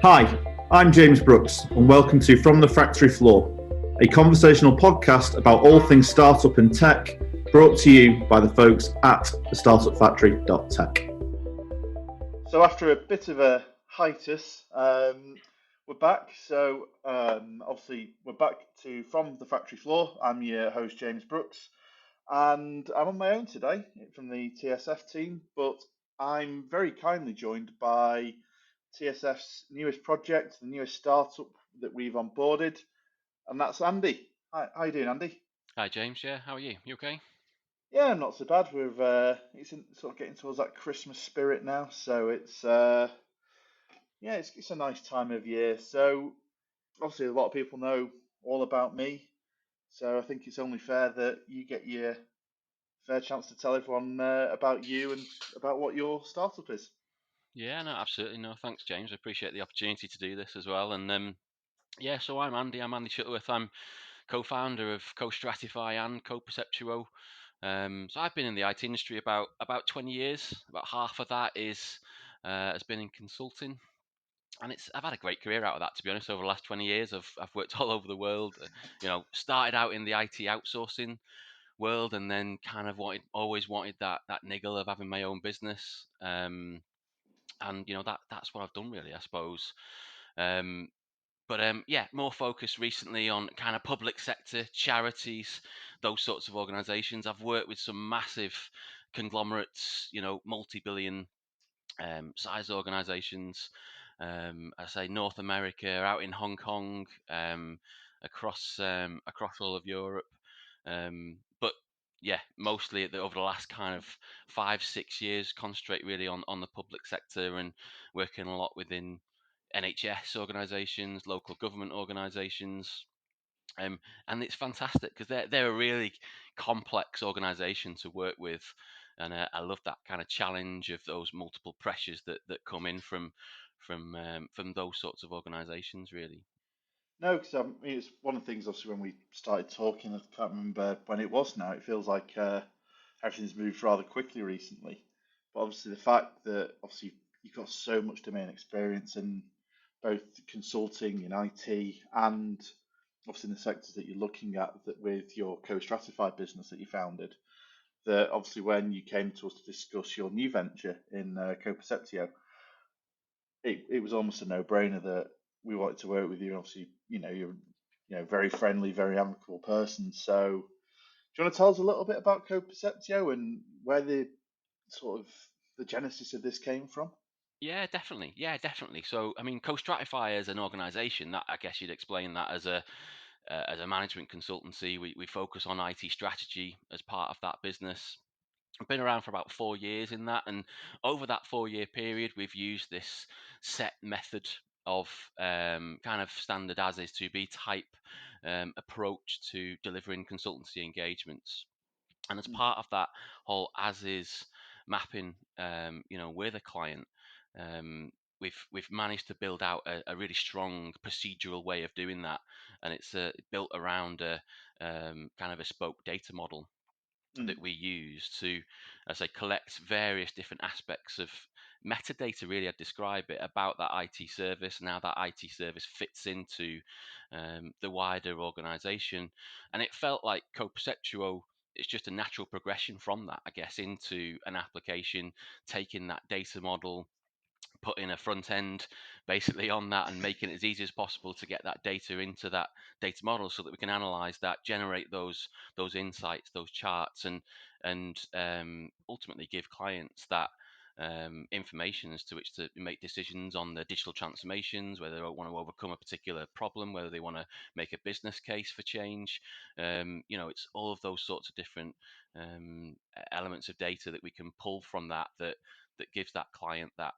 Hi, I'm James Brookes, and welcome to From the Factory Floor, a conversational podcast about all things startup and tech, brought to you by the folks at Thestartupfactory.tech. So after a bit of a hiatus, we're back. So obviously we're back to From the Factory Floor. I'm your host, James Brookes, and I'm on my own today from the TSF team, but I'm very kindly joined by TSF's newest project, the newest startup that we've onboarded, and that's Andy. Hi, how you doing, Andy? Hi James, yeah, how are you? You okay? Yeah, not so bad. It's sort of getting towards that Christmas spirit now, so it's a nice time of year. So obviously, a lot of people know all about me, so I think it's only fair that you get your fair chance to tell everyone about you and about what your startup is. Yeah, no, absolutely. No, thanks, James. I appreciate the opportunity to do this as well. And yeah, so I'm Andy. I'm Andy Shuttleworth. I'm co-founder of Co-Stratify and CoPerceptuo. So I've been in the IT industry about 20 years. About half of that has been in consulting, and I've had a great career out of that. To be honest, over the last 20 years, I've worked all over the world. Started out in the IT outsourcing world, and then kind of always wanted that niggle of having my own business. And that's what I've done really, I suppose. Um, but yeah, more focused recently on kind of public sector, charities, those sorts of organisations. I've worked with some massive conglomerates, multi-billion size organisations. I say North America, out in Hong Kong, across all of Europe. But yeah, mostly over the last kind of 5-6 years, concentrate really on the public sector and working a lot within NHS organisations, local government organisations. And it's fantastic because they're a really complex organisation to work with, and I love that kind of challenge of those multiple pressures that come in from those sorts of organisations. Really, No, because it's one of the things. Obviously, when we started talking, I can't remember when it was. Now it feels like everything's moved rather quickly recently. But obviously, the fact that obviously you've got so much domain experience in both consulting in IT and obviously in the sectors that you're looking at that with your co-stratified business that you founded, that obviously when you came to us to discuss your new venture in CoPerceptuo, it was almost a no-brainer that we wanted to work with you. Obviously, you're very friendly, very amicable person. So, do you want to tell us a little bit about CoPerceptuo and where the sort of the genesis of this came from? yeah, definitely. So, I mean, Co-Stratify as an organisation, that I guess you'd explain that as a management consultancy. We focus on IT strategy as part of that business. I've been around for about 4 years in that, and over that 4 year period, we've used this set method of kind of standard as is to be type approach to delivering consultancy engagements. And as Mm, part of that whole as is mapping, with a client, um, we've managed to build out a really strong procedural way of doing that, and it's built around a kind of a bespoke data model mm, that we use to, as I say, collect various different aspects of metadata. Really, I'd describe it about that IT service and how that IT service fits into the wider organization. And it felt like Co-Perceptuo. It's just a natural progression from that, I guess, into an application, taking that data model, putting a front end basically on that and making it as easy as possible to get that data into that data model so that we can analyze that, generate those insights, those charts, and ultimately give clients that information as to which to make decisions on their digital transformations, whether they want to overcome a particular problem, whether they want to make a business case for change. It's all of those sorts of different elements of data that we can pull from that gives that client that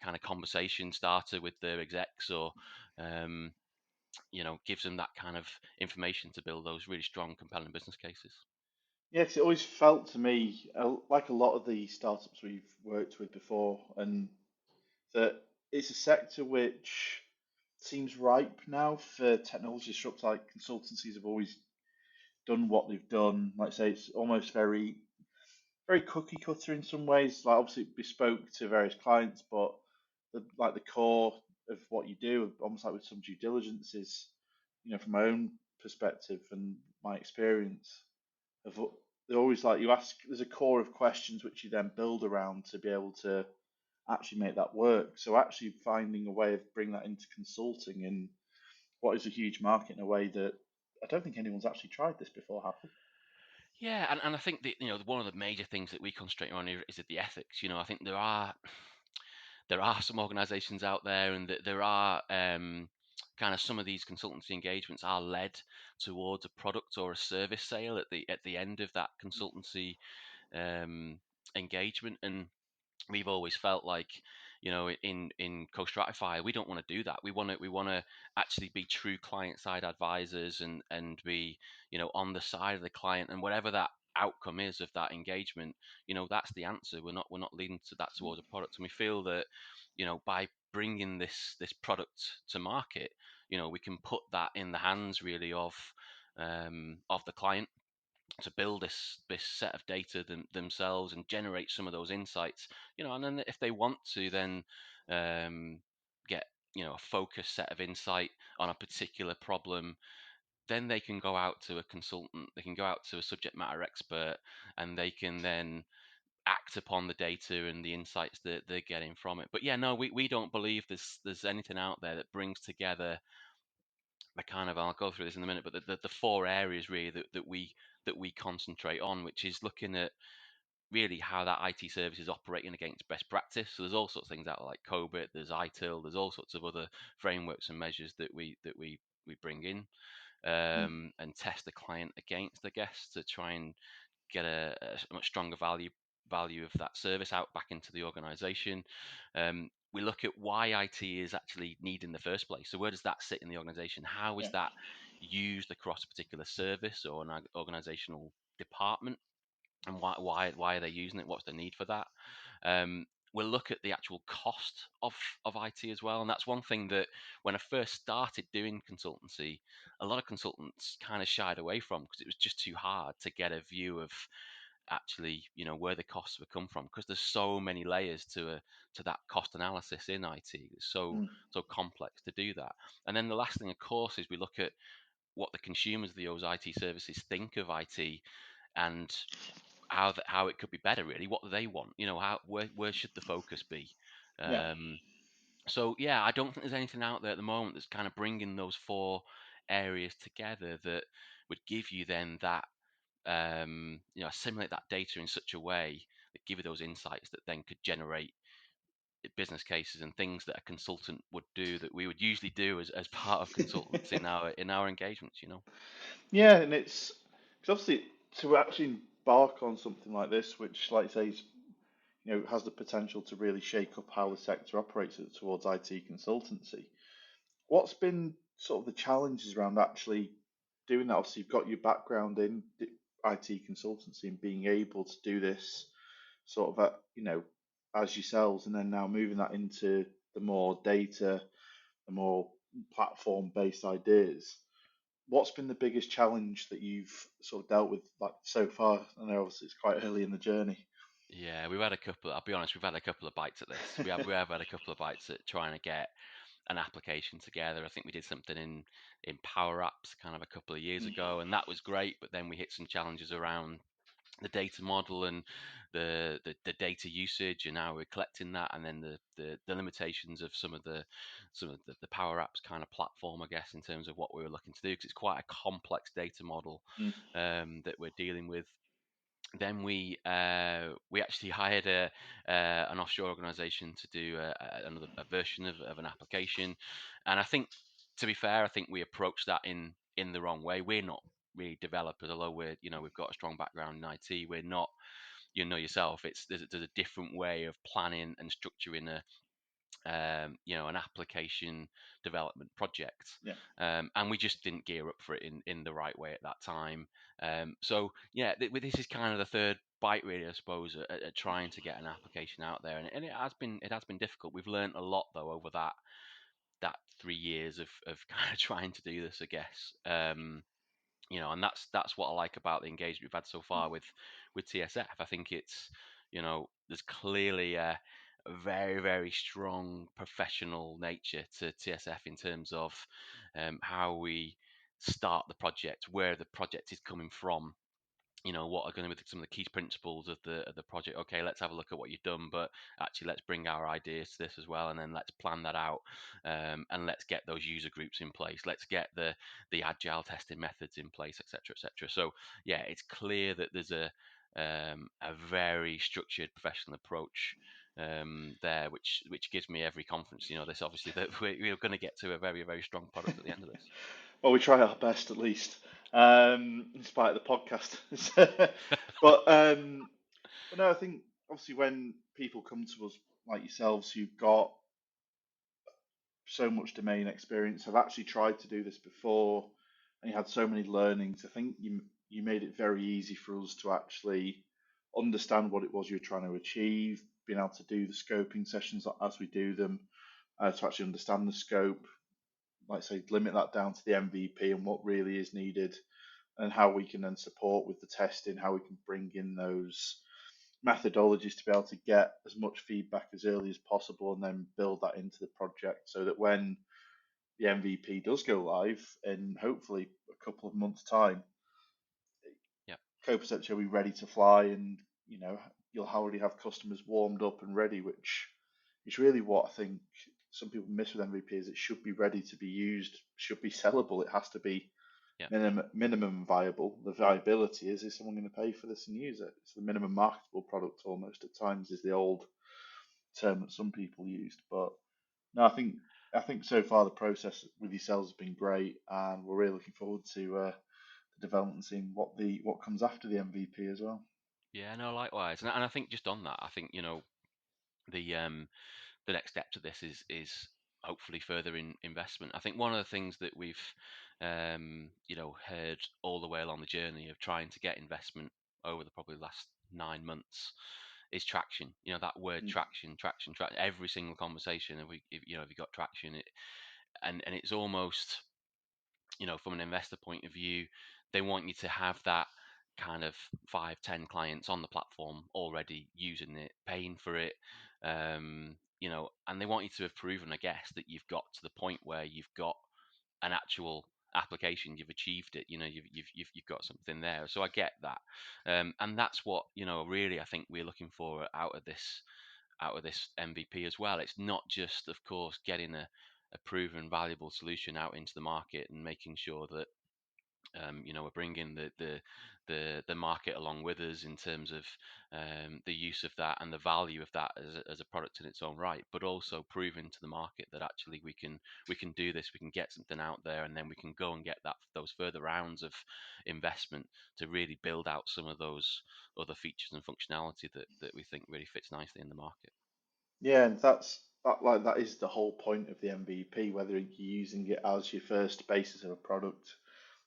kind of conversation starter with their execs, or um, gives them that kind of information to build those really strong, compelling business cases. Yeah, 'cause it always felt to me like a lot of the startups we've worked with before, and that it's a sector which seems ripe now for technology disrupts. Like consultancies have always done what they've done. Like I say, it's almost very very cookie cutter in some ways. Like obviously bespoke to various clients, but the core of what you do, almost like with some due diligence, is from my own perspective and my experience of they're always like you ask. There's a core of questions which you then build around to be able to actually make that work. So actually finding a way of bringing that into consulting in what is a huge market in a way that I don't think anyone's actually tried this before, have they? Yeah, and I think that one of the major things that we concentrate on here is the ethics. I think there are some organisations out there, and that there are kind of some of these consultancy engagements are led towards a product or a service sale at the end of that consultancy um, engagement. And we've always felt like, in co-stratify, we don't want to do that. We want to actually be true client side advisors, and be on the side of the client, and whatever that outcome is of that engagement, that's the answer. We're not leading to that towards a product. And we feel that, by bringing this product to market, we can put that in the hands really of the client, to build this set of data themselves, and generate some of those insights. And then if they want to then get a focused set of insight on a particular problem, then they can go out to a consultant, they can go out to a subject matter expert, and they can then act upon the data and the insights that they're getting from it. But yeah, no, we don't believe there's anything out there that brings together the kind of, I'll go through this in a minute, but the four areas really that we concentrate on, which is looking at really how that IT service is operating against best practice. So there's all sorts of things out there like COBIT, there's ITIL, there's all sorts of other frameworks and measures that we bring in, Mm. and test the client against, I guess, to try and get a much stronger value of that service out back into the organization. We look at why IT is actually needed in the first place. So where does that sit in the organization? How is Yeah. that used across a particular service or an organizational department? And why are they using it? What's the need for that? We'll look at the actual cost of IT as well. And that's one thing that, when I first started doing consultancy, a lot of consultants kind of shied away from, because it was just too hard to get a view of actually, where the costs would come from, because there's so many layers to that cost analysis in IT. It's so Mm. so complex to do that. And then the last thing, of course, is we look at what the consumers of those IT services think of IT, and how it could be better. Really, what do they want? Where should the focus be? Yeah. Um, so yeah, I don't think there's anything out there at the moment that's kind of bringing those four areas together that would give you then that, assimilate that data in such a way that give you those insights that then could generate business cases and things that a consultant would do, that we would usually do as part of consultants in our engagements. Yeah, and it's because obviously to actually embark on something like this, which, like you say, is, has the potential to really shake up how the sector operates towards IT consultancy. What's been sort of the challenges around actually doing that? Obviously, you've got your background in IT consultancy and being able to do this sort of as yourselves, and then now moving that into the more data, the more platform-based ideas. What's been the biggest challenge that you've sort of dealt with like so far? I know obviously it's quite early in the journey. Yeah, we've had a couple. I'll be honest, we've had a couple of bites at this. We have had a couple of bites at trying to get an application together. I think we did something in Power Apps kind of a couple of years Mm, ago, and that was great. But then we hit some challenges around the data model and the data usage, and how we're collecting that, and then the limitations of some of the Power Apps kind of platform, I guess, in terms of what we were looking to do, because it's quite a complex data model mm, that we're dealing with. Then we actually hired an offshore organization to do another version of an application. And I think, to be fair, I think we approached that in the wrong way. We're not really developers, although we've got a strong background in IT. We're not, yourself. There's a different way of planning and structuring an application development project. yeah. And we just didn't gear up for it in the right way at that time. So yeah, this is kind of the third bite, really, I suppose, at trying to get an application out there, and it has been difficult. We've learned a lot though over that 3 years of kind of trying to do this, I guess. And that's what I like about the engagement we've had so far with TSF. I think it's, there's clearly a very, very strong professional nature to TSF in terms of how we start the project, where the project is coming from, what are going to be some of the key principles of the project. Okay, let's have a look at what you've done, but actually let's bring our ideas to this as well, and then let's plan that out, and let's get those user groups in place. Let's get the agile testing methods in place, etc. So yeah, it's clear that there's a very structured professional approach there, which gives me every confidence, this obviously, that we're going to get to a very, very strong product at the end of this. Well, we try our best at least, in spite of the podcast. But no, I think obviously when people come to us like yourselves who've got so much domain experience, have actually tried to do this before, and you had so many learnings, I think you made it very easy for us to actually understand what it was you're trying to achieve, being able to do the scoping sessions as we do them, to actually understand the scope, like I say, limit that down to the MVP and what really is needed, and how we can then support with the testing, how we can bring in those methodologies to be able to get as much feedback as early as possible and then build that into the project so that when the MVP does go live in hopefully a couple of months' time, Yeah. CoPerceptuo will be ready to fly, and you'll already have customers warmed up and ready, which is really what I think some people miss with MVP. Is it should be ready to be used, should be sellable. It has to be Yeah. minimum viable. The viability is someone going to pay for this and use it? It's the minimum marketable product almost at times is the old term that some people used. But no, I think so far the process with yourselves has been great, and we're really looking forward to the development and seeing what comes after the MVP as well. Yeah, no, likewise. And I think just on that, I think, the next step to this is hopefully further investment. I think one of the things that we've heard all the way along the journey of trying to get investment over the probably last 9 months is traction. That word Mm. traction, traction, traction. Every single conversation, if you got traction, and it's almost, from an investor point of view, they want you to have that kind of 5, 10 clients on the platform already using it, paying for it, and they want you to have proven, I guess, that you've got to the point where you've got an actual application, you've achieved it, you've got something there. So I get that, and that's what, really, I think we're looking for out of this MVP as well. It's not just, of course, getting a proven valuable solution out into the market and making sure that we're bringing the market along with us in terms of the use of that and the value of that as a product in its own right, but also proving to the market that actually we can do this, we can get something out there, and then we can go and get those further rounds of investment to really build out some of those other features and functionality that we think really fits nicely in the market. Yeah, and that is the whole point of the MVP, whether you're using it as your first basis of a product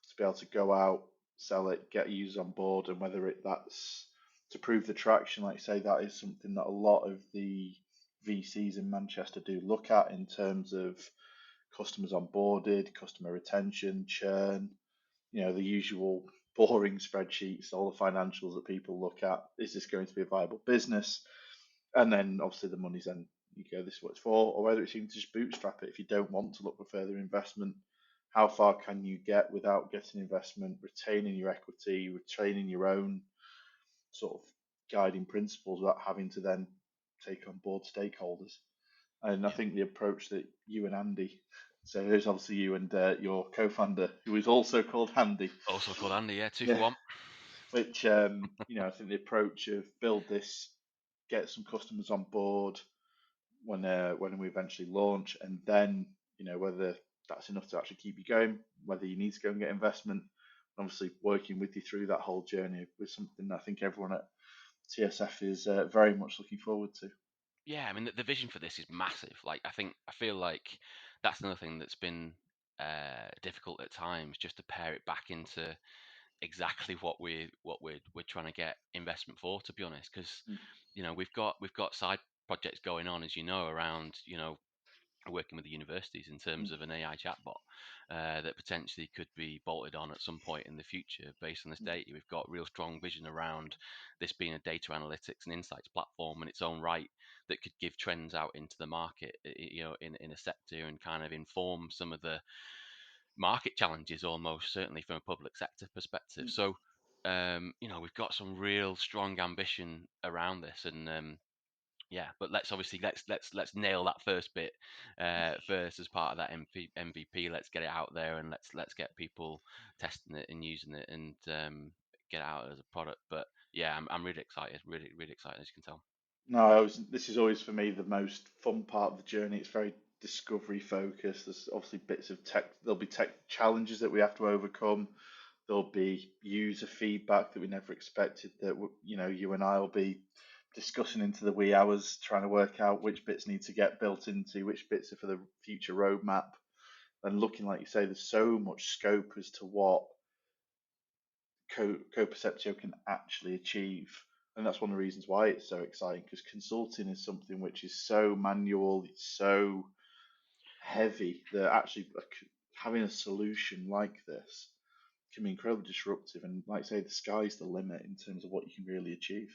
to be able to go out, sell it, get users on board, and whether that's to prove the traction, like you say, that is something that a lot of the VCs in Manchester do look at in terms of customers onboarded, customer retention, churn, the usual boring spreadsheets, all the financials that people look at. Is this going to be a viable business? And then obviously the money's then you go, this is what it's for, or whether it's even to just bootstrap it if you don't want to look for further investment. How far can you get without getting investment, retaining your equity, retaining your own sort of guiding principles without having to then take on board stakeholders? And I Yeah, think the approach that you and Andy, so there's obviously you and your co-founder, who is also called Andy, also called Andy. Yeah, two for yeah, one. which I think the approach of build this, get some customers on board, when we eventually launch, and then whether that's enough to actually keep you going, whether you need to go and get investment. Obviously, working with you through that whole journey was something I think everyone at TSF is very much looking forward to. Yeah, I mean the vision for this is massive. Like I feel like that's another thing that's been difficult at times, just to pare it back into exactly what we're trying to get investment for. To be honest, because Mm. we've got side projects going on, as you know, around working with the universities in terms of an AI chatbot that potentially could be bolted on at some point in the future based on this data. We've got real strong vision around this being a data analytics and insights platform in its own right that could give trends out into the market, in a sector, and kind of inform some of the market challenges, almost certainly from a public sector perspective. So we've got some real strong ambition around this, and yeah, but let's nail that first bit first as part of that MVP. Let's get it out there, and let's get people testing it and using it, and get it out as a product. But yeah, I'm really excited, really excited, as you can tell. No, this is always for me the most fun part of the journey. It's very discovery focused. There's obviously bits of tech. There'll be tech challenges that we have to overcome. There'll be user feedback that we never expected. That you and I will be discussing into the wee hours, trying to work out which bits need to get built into, which bits are for the future roadmap. And looking, like you say, there's so much scope as to what CoPerceptuo can actually achieve. And that's one of the reasons why it's so exciting, because consulting is something which is so manual, it's so heavy that actually having a solution like this can be incredibly disruptive. And like I say, the sky's the limit in terms of what you can really achieve.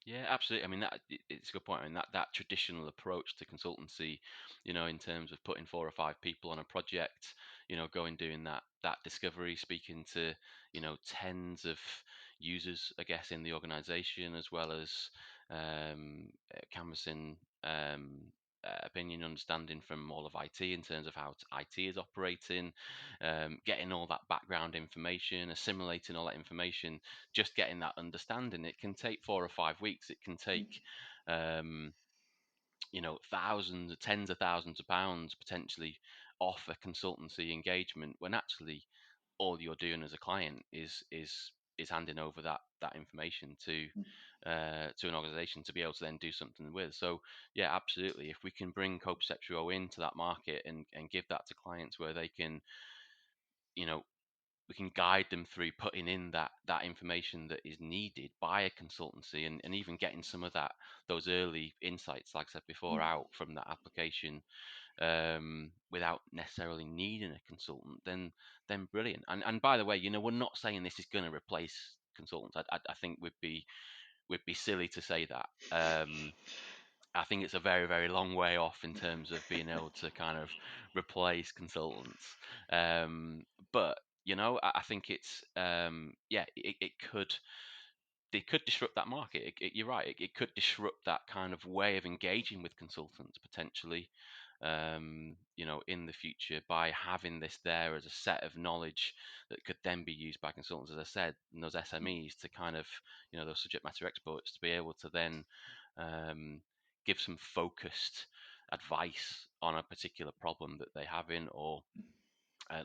Yeah, absolutely. I mean, it's a good point. I mean, that traditional approach to consultancy, in terms of putting 4 or 5 people on a project, going doing that discovery, speaking to, tens of users, I guess, in the organization, as well as canvassing opinion, understanding from all of IT in terms of how IT is operating, getting all that background information, assimilating all that information, just getting that understanding. It can take 4 or 5 weeks. It can take um, thousands, tens of thousands of pounds potentially off a consultancy engagement, when actually all you're doing as a client is handing over that information to an organization to be able to then do something with. So yeah, absolutely. If we can bring CoPerceptuo into that market and give that to clients where they can, you know, we can guide them through putting in that information that is needed by a consultancy, and even getting some of those early insights, like I said before, out from that application, without necessarily needing a consultant, then brilliant. And by the way, we're not saying this is going to replace consultants. I think we'd be silly to say that. I think it's a very, very long way off in terms of being able to kind of replace consultants. But I think it's yeah, it could disrupt that market. You're right. It could disrupt that kind of way of engaging with consultants potentially. In the future, by having this there as a set of knowledge that could then be used by consultants, as I said, and those SMEs to kind of, those subject matter experts to be able to then give some focused advice on a particular problem that they have in, or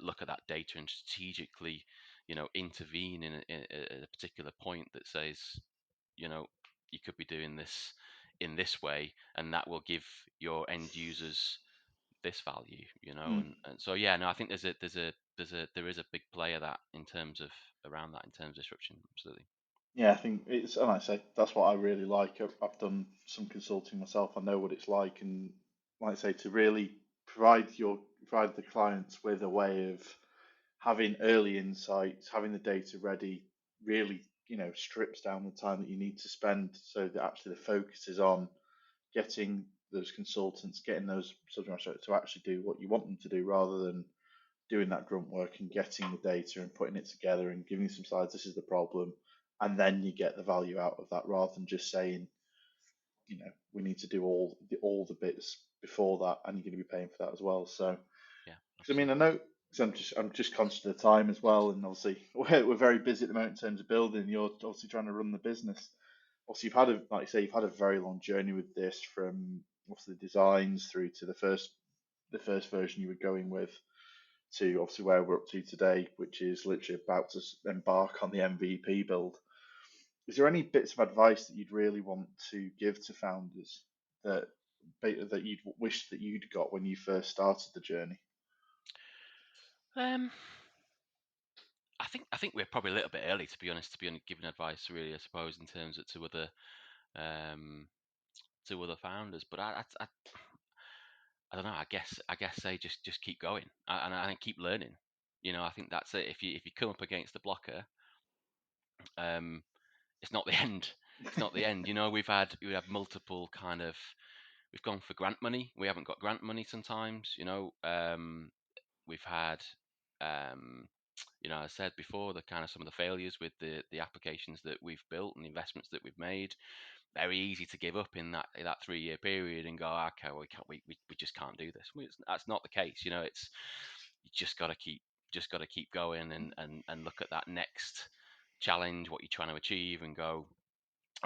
look at that data and strategically, intervene in a particular point that says, you could be doing this in this way, and that will give your end users this value, Mm. and so yeah, no, I think there is a big play of that in terms of around that in terms of disruption, absolutely. Yeah, I think it's, and like I say, that's what I really like. I've done some consulting myself. I know what it's like, and like I say, to really provide the clients with a way of having early insights, having the data ready, really, strips down the time that you need to spend, so that actually the focus is on getting those consultants, getting those subject matter to actually do what you want them to do, rather than doing that grunt work and getting the data and putting it together and giving some slides. This is the problem, and then you get the value out of that, rather than just saying, we need to do all the bits before that, and you're going to be paying for that as well. So, Yeah, because I mean, I absolutely. know, because I'm just conscious of the time as well, and obviously we're very busy at the moment in terms of building. You're obviously trying to run the business. Obviously, like you say, you've had a very long journey with this, from obviously the designs through to the first version you were going with, to obviously where we're up to today, which is literally about to embark on the MVP build. Is there any bits of advice that you'd really want to give to founders that that you'd wish that you'd got when you first started the journey? um I think we're probably a little bit early, to be honest, giving advice, really, I suppose, in terms of um to other founders. But I don't know. I guess say just keep going and keep learning. I think that's it. If you come up against the blocker, it's not the end. It's not the end. We have multiple kind of. We've gone for grant money. We haven't got grant money sometimes. We've had, I said before, the kind of some of the failures with the applications that we've built and the investments that we've made. Very easy to give up in that 3-year period and go, okay, we just can't do this. That's not the case. It's you just got to keep going and look at that next challenge, what you're trying to achieve, and go,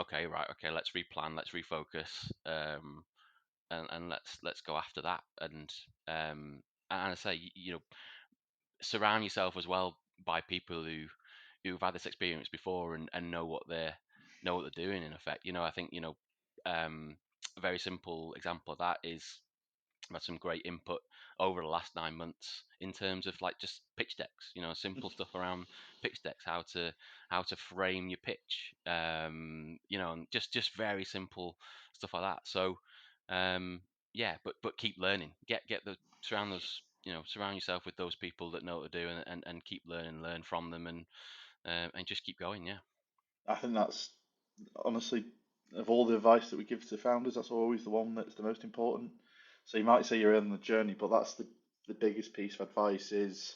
okay, right, okay, let's replan, let's refocus, and let's go after that. And I say, surround yourself as well by people who've had this experience before and know what they're doing. In effect, I think a very simple example of that is I've had some great input over the last 9 months in terms of like just pitch decks, simple stuff around pitch decks, how to frame your pitch, and just very simple stuff like that. So, yeah, but keep learning. Surround yourself with those people that know what to do, and keep learn from them, and just keep going. Yeah. I think that's honestly, of all the advice that we give to founders, that's always the one that's the most important. So you might say you're on the journey, but that's the biggest piece of advice is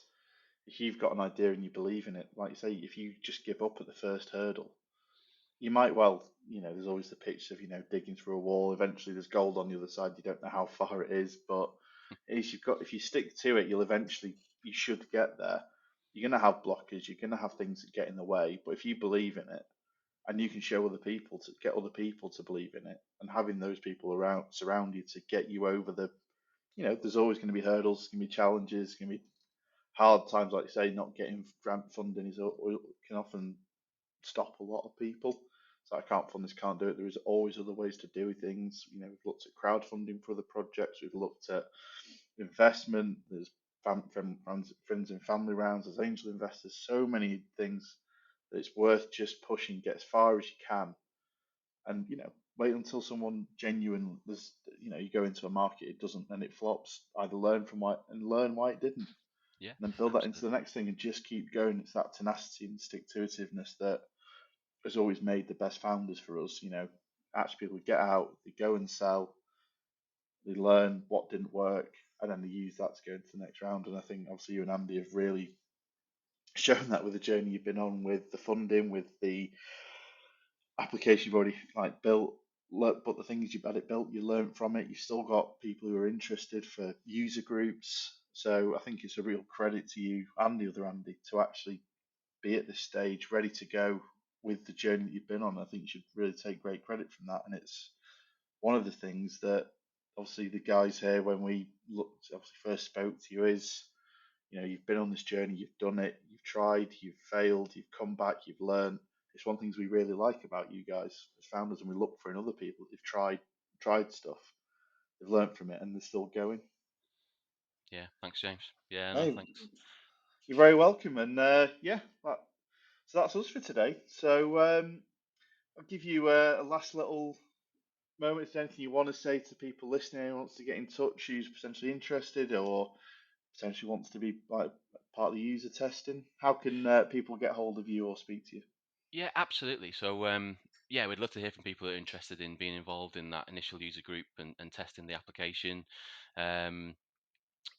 if you've got an idea and you believe in it, like you say, if you just give up at the first hurdle, you might well, there's always the pitch of, digging through a wall. Eventually there's gold on the other side. You don't know how far it is, but if you stick to it, you should get there. You're going to have blockers. You're going to have things that get in the way. But if you believe in it, and you can show other people to get other people to believe in it, and having those people surround you to get you over there's always going to be hurdles, there's going to be challenges, there's going to be hard times, like you say. Not getting grant funding can often stop a lot of people. So I can't fund this, can't do it. There is always other ways to do things. We've looked at crowdfunding for other projects. We've looked at investment. There's friends and family rounds. There's angel investors. So many things that it's worth just pushing, get as far as you can, and wait until someone genuine. You go into a market, it doesn't, and it flops. Either learn why it didn't, Yeah. and then build that into Absolutely. the next thing, and just keep going. It's that tenacity and stick to itiveness that has always made the best founders for us. Actually, people get out, they go and sell, they learn what didn't work, and then they use that to go into the next round. And I think obviously you and Andy have really shown that with the journey you've been on, with the funding, with the application you've already built. But the thing is, you've had it built, you learn from it. You've still got people who are interested for user groups. So I think it's a real credit to you and the other Andy to actually be at this stage, ready to go with the journey that you've been on. I think you should really take great credit from that. And it's one of the things that obviously the guys here, when we first spoke to you, is you've been on this journey, you've done it, you've tried, you've failed, you've come back, you've learned. It's one of the things we really like about you guys as founders, and we look for in other people. They've tried stuff, they've learned from it, and they're still going. Yeah. Thanks, James. Yeah. No, Hey, thanks. you're very welcome. And so that's us for today. So I'll give you a last little moment. Is there anything you want to say to people listening, who wants to get in touch, who's potentially interested or potentially wants to be part of the user testing? How can people get hold of you or speak to you? Yeah, absolutely. So, yeah, we'd love to hear from people who are interested in being involved in that initial user group and testing the application.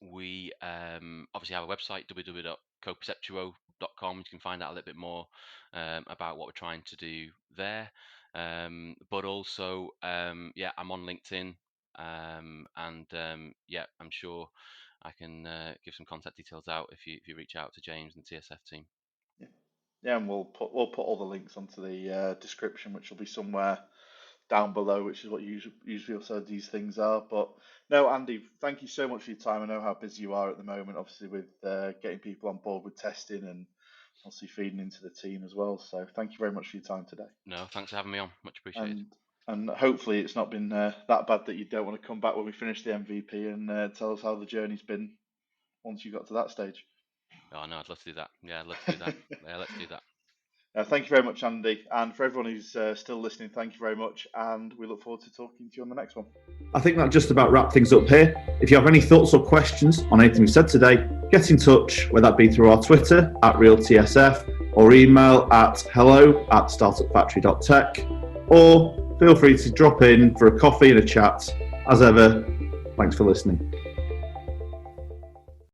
We obviously have a website, www.coperceptuo.com. You can find out a little bit more about what we're trying to do there. But also, yeah, I'm on LinkedIn, and yeah, I'm sure I can give some contact details out if you reach out to James and the TSF team. Yeah, yeah, and we'll put all the links onto the description, which will be somewhere down below, which is what usually also these things are. But no, Andy, thank you so much for your time. I know how busy you are at the moment, obviously with getting people on board with testing and obviously feeding into the team as well. So thank you very much for your time today. No, thanks for having me on. Much appreciated. And hopefully it's not been that bad that you don't want to come back when we finish the MVP and tell us how the journey's been once you got to that stage. Oh no, I'd love to do that. Yeah, I'd love to do that. Yeah, let's do that. Thank you very much, Andy. And for everyone who's still listening, thank you very much. And we look forward to talking to you on the next one. I think that just about wraps things up here. If you have any thoughts or questions on anything we said today, get in touch, whether that be through our Twitter @RealTSF or email at hello@Thestartupfactory.tech, or feel free to drop in for a coffee and a chat. As ever, thanks for listening.